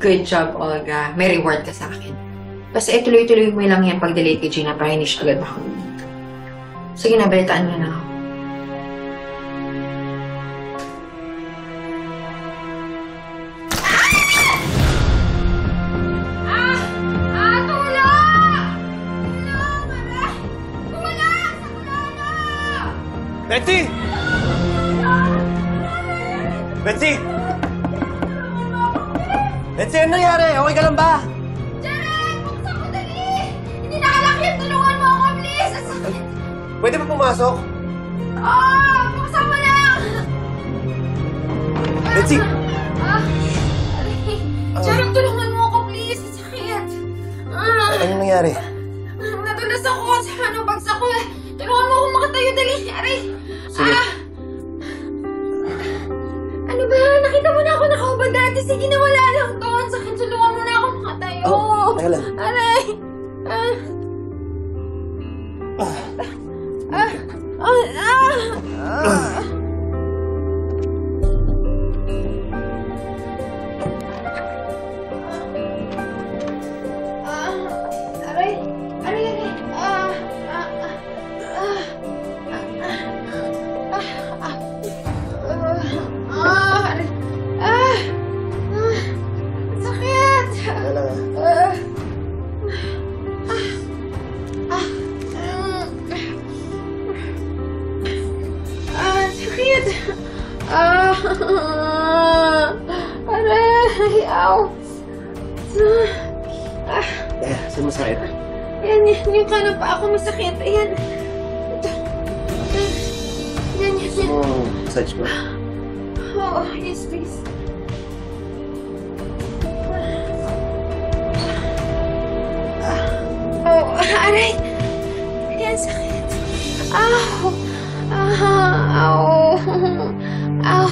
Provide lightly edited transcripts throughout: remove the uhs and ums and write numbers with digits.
Good job, Olga. May reward ka sa akin. Basta ituloy-tuloy mo lang yan pag-delete kay Gina para hindi siya agad makalimut. Sige na, balitaan mo na ako. Betsy! Betsy! Betsy, ano nangyari? Okay ka lang ba? Jared! Buksan ko dali! Hindi nakalakyan! Tulungan mo ako, please! Ang sakit! Pwede ba pumasok? Oh! Buksan mo lang! Betsy! Jared, tulungan mo ako, please! Ang sakit! Ano nangyari? Nadulas ako sa bagsak ko eh. Tulungan mo akong makatayo, dali! Aray! Sige. Ano ba? Nakita mo na ako nakaubad dati. Sige na, wala lang to. Ang sakit. Tulungan mo na ako makatayo. Teka lang. Aray! Aray! Ano yan eh? Sakit! Teka lang sakit! Aray! Aw! saan masakit? Yan, yung kanan pa ako masakit. Ayan. Ito. Yan. Massage ko. Oo, yes, please. Oh, aray! Ayan, sakit. Ow! Ow! Ow!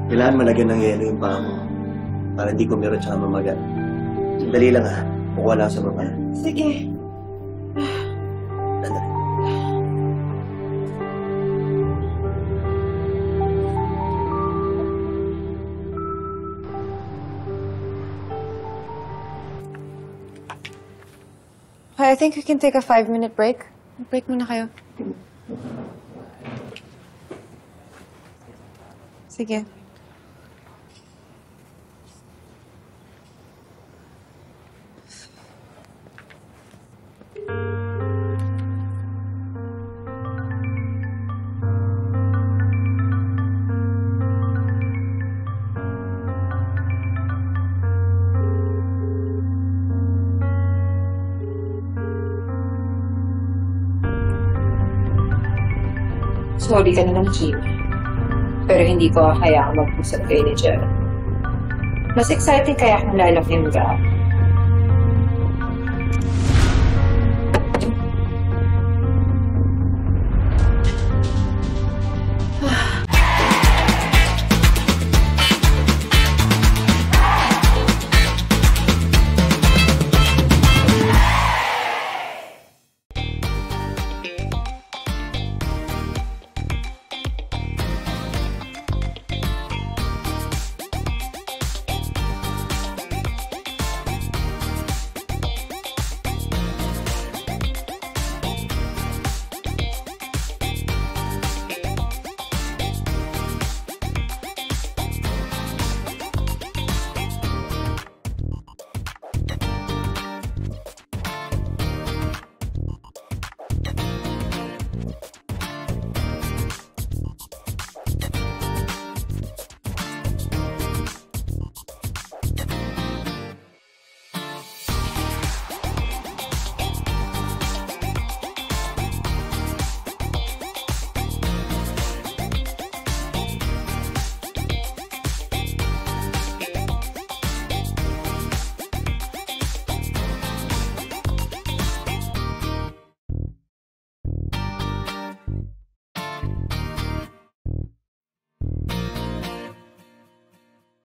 Kailangan malagyan ng yelo yung paa mo para hindi ko meron tsaka mamagat. Sandali lang ha. Kukuha lang sa baba. Sige. Sandali. I think we can take a 5-minute break. Break muna kayo. Sige. Sorry ka na ng Gina. Pero hindi ko kaya mag-usap kayo ni Jared. Mas exciting kaya kung lalaki yung gap.